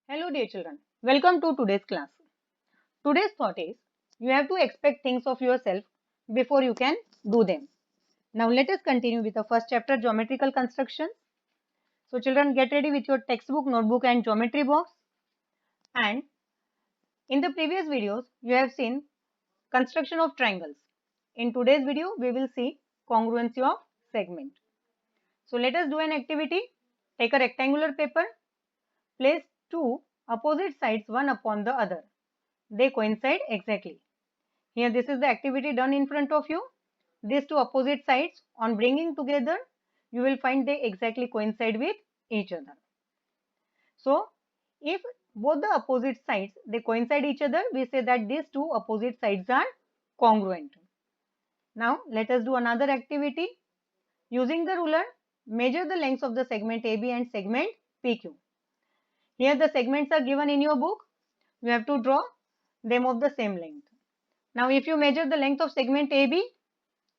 Hello dear children, welcome to today's class. Today's thought is, you have to expect things of yourself before you can do them. Now let us continue with the first chapter, geometrical construction. So children, get ready with your textbook, notebook and geometry box. And in the previous videos, you have seen construction of triangles. In today's video, we will see congruency of segment. So let us do an activity. Take a rectangular paper, place two opposite sides one upon the other. They coincide exactly. Here this is the activity done in front of you. These two opposite sides, on bringing together, you will find they exactly coincide with each other. So if both the opposite sides they coincide each other, we say that these two opposite sides are congruent. Now let us do another activity. Using the ruler, measure the lengths of the segment AB and segment PQ. Here the segments are given in your book. You have to draw them of the same length. Now if you measure the length of segment AB,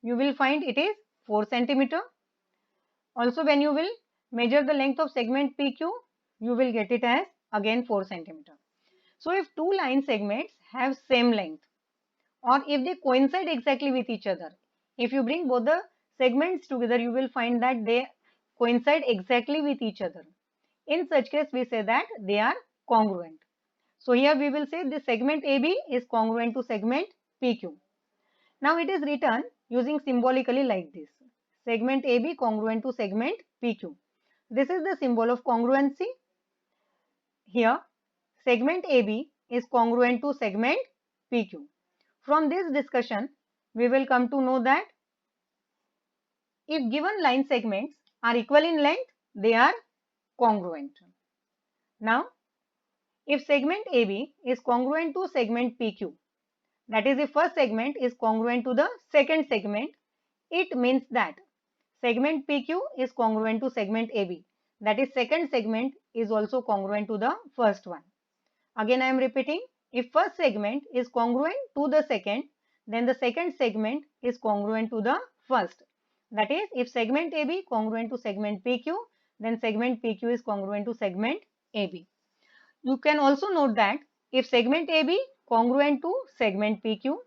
you will find it is 4 centimeter. Also when you will measure the length of segment PQ, you will get it as again 4 centimeter. So if two line segments have same length, or if they coincide exactly with each other, if you bring both the segments together, you will find that they coincide exactly with each other. In such case, we say that they are congruent. So here we will say the segment AB is congruent to segment PQ. Now it is written using symbolically like this. Segment AB congruent to segment PQ. This is the symbol of congruency. Here segment AB is congruent to segment PQ. From this discussion, we will come to know that if given line segments are equal in length, they are congruent. Now, if segment AB is congruent to segment PQ, that is, if first segment is congruent to the second segment, it means that segment PQ is congruent to segment AB. That is, second segment is also congruent to the first one. Again, I am repeating, if first segment is congruent to the second, then the second segment is congruent to the first. That is, if segment AB congruent to segment PQ, then segment PQ is congruent to segment AB. You can also note that if segment AB congruent to segment PQ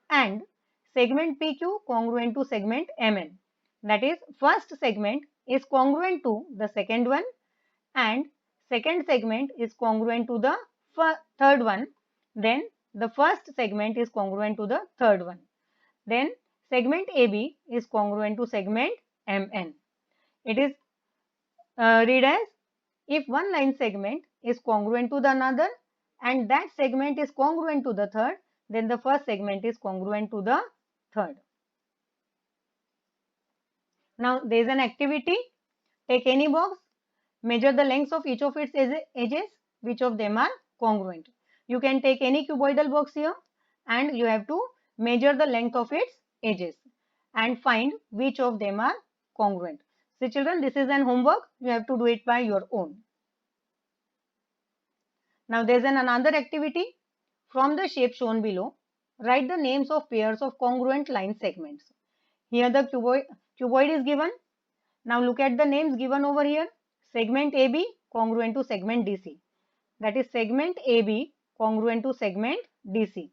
and segment PQ congruent to segment MN, that is, first segment is congruent to the second one and second segment is congruent to the third one, then the first segment is congruent to the third one. Then segment AB is congruent to segment MN. It is read as, if one line segment is congruent to the another and that segment is congruent to the third, then the first segment is congruent to the third. Now there is an activity. Take any box, measure the lengths of each of its edges, which of them are congruent. You can take any cuboidal box here and you have to measure the length of its edges and find which of them are congruent. So children, this is an homework. You have to do it by your own. Now there is another activity. From the shape shown below, write the names of pairs of congruent line segments. Here the cuboid is given. Now look at the names given over here. Segment AB congruent to segment DC. That is, segment AB congruent to segment DC.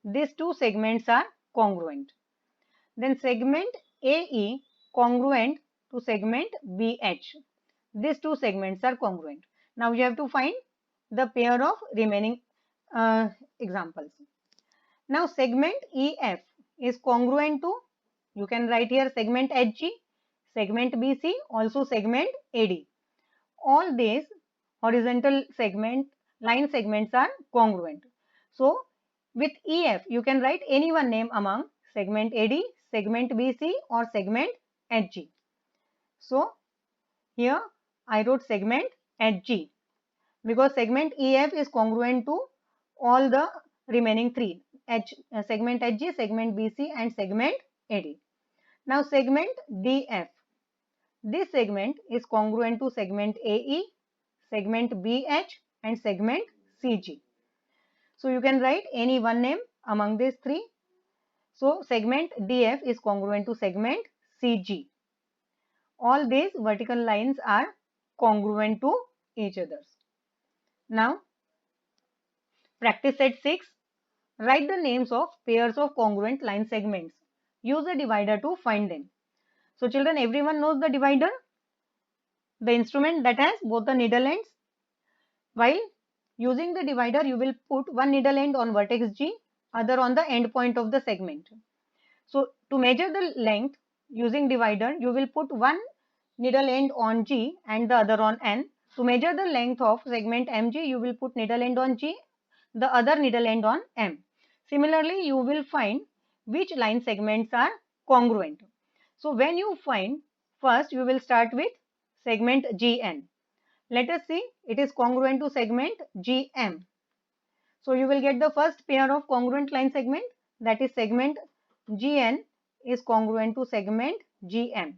These two segments are congruent. Then segment AE congruent to segment BH. These two segments are congruent. Now you have to find the pair of remaining examples. Now segment EF is congruent to, you can write here segment HG, segment BC, also segment AD. All these horizontal segment line segments are congruent. So with EF you can write any one name among segment AD, segment BC or segment HG. So here I wrote segment HG because segment EF is congruent to all the remaining three, segment HG, segment BC and segment AD. Now segment DF. This segment is congruent to segment AE, segment BH and segment CG. So you can write any one name among these three. So segment DF is congruent to segment CG. All these vertical lines are congruent to each other. Now Practice set 6. Write the names of pairs of congruent line segments. Use a divider to find them. So children, everyone knows the divider, the instrument that has both the needle ends. While using the divider, you will put one needle end on vertex G, other on the end point of the segment. So to measure the length using divider, you will put one needle end on G and the other on N. To measure the length of segment MG, you will put needle end on G, the other needle end on M. Similarly, you will find which line segments are congruent. So when you find, first you will start with segment GN. Let us see, it is congruent to segment GM. So you will get the first pair of congruent line segment, that is segment GN is congruent to segment GM.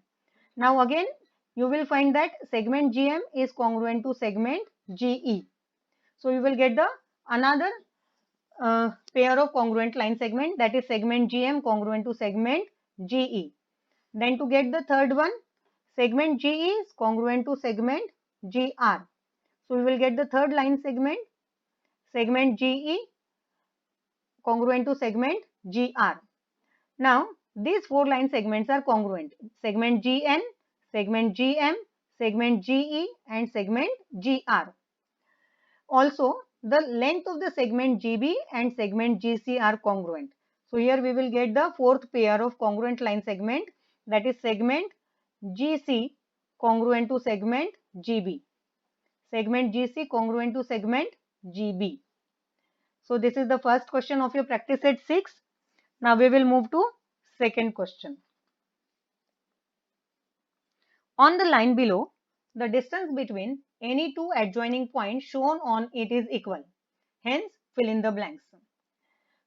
Now again you will find that segment GM is congruent to segment GE. So you will get the another pair of congruent line segment, that is segment GM congruent to segment GE. Then to get the third one, segment GE is congruent to segment GR. So we will get the third line segment, segment GE congruent to segment GR. Now these four line segments are congruent, segment GN, segment GM, segment GE and segment GR. Also the length of the segment GB and segment GC are congruent. So here we will get the fourth pair of congruent line segment, that is segment GC congruent to segment GB. Segment GC congruent to segment GB. So this is the first question of your practice set 6. Now we will move to second question. On the line below, the distance between any two adjoining points shown on it is equal. Hence, fill in the blanks.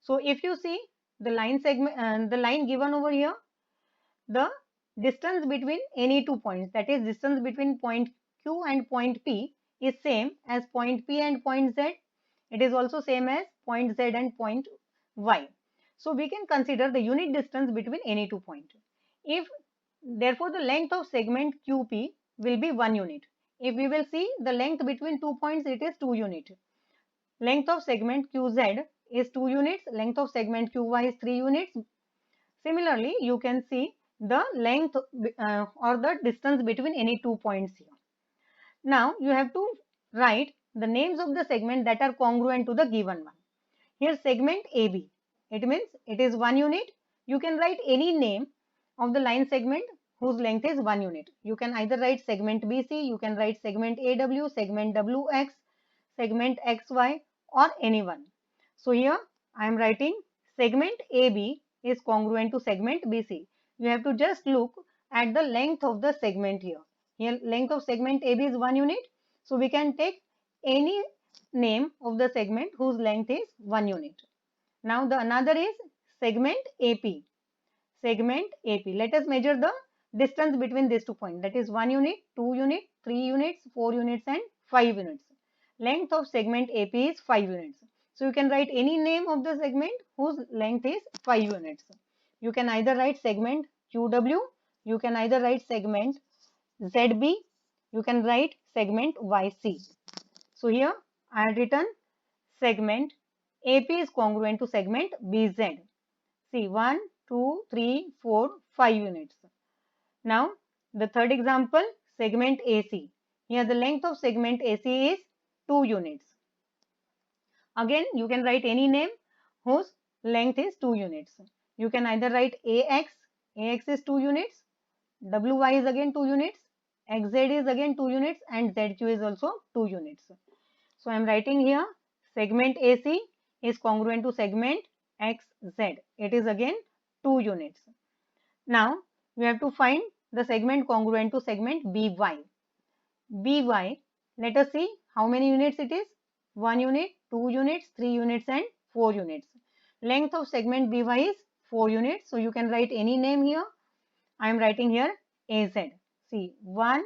So if you see the line segment, the line given over here, the distance between any two points, that is distance between point Q and point P, is same as point P and point Z. It is also same as point Z and point Y. So we can consider the unit distance between any two points. If therefore the length of segment QP will be 1 unit. If we will see the length between 2 points, it is 2 unit. Length of segment QZ is 2 units. Length of segment QY is 3 units. Similarly, you can see the length or the distance between any 2 points here. Now you have to write the names of the segment that are congruent to the given one. Here segment AB, it means it is 1 unit. You can write any name of the line segment whose length is 1 unit. You can either write segment BC, you can write segment AW, segment WX, segment XY or anyone. So here I am writing segment AB is congruent to segment BC. You have to just look at the length of the segment here. Here length of segment AB is 1 unit. So we can take any name of the segment whose length is 1 unit. Now the another is segment AP. Segment AP. Let us measure the distance between these 2 points, that is 1 unit, 2 unit, 3 units, 4 units and 5 units. Length of segment AP is 5 units. So you can write any name of the segment whose length is 5 units. You can either write segment QW, you can either write segment ZB, you can write segment YC. So here I have written segment AP is congruent to segment BZ. See 1, 2, 3, 4, 5 units. Now the third example, segment AC. Here the length of segment AC is 2 units. Again you can write any name whose length is 2 units. You can either write AX, AX is 2 units, WY is again 2 units, XZ is again 2 units and ZQ is also 2 units. So I am writing here segment AC is congruent to segment XZ. It is again 2 units. Now we have to find the segment congruent to segment BY. BY, let us see how many units it is. 1 unit, 2 units, 3 units and 4 units. Length of segment BY is 4 units. So you can write any name here. I am writing here AZ. See 1,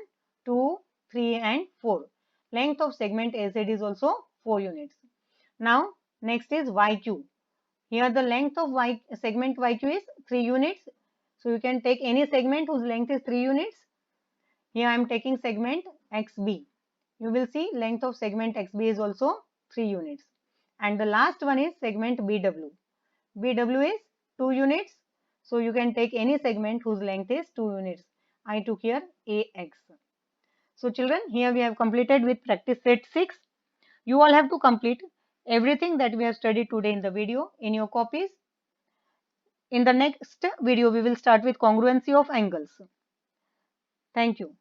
2, 3 and 4. Length of segment AZ is also 4 units. Now next is YQ. Here the length of segment YQ is 3 units. So you can take any segment whose length is 3 units. Here I am taking segment XB. You will see length of segment XB is also 3 units. and the last one is segment BW. BW is 2 units. So you can take any segment whose length is 2 units. I took here AX. So children, here we have completed with practice set 6. You all have to complete everything that we have studied today in the video in your copies. In the next video, we will start with congruency of angles. Thank you.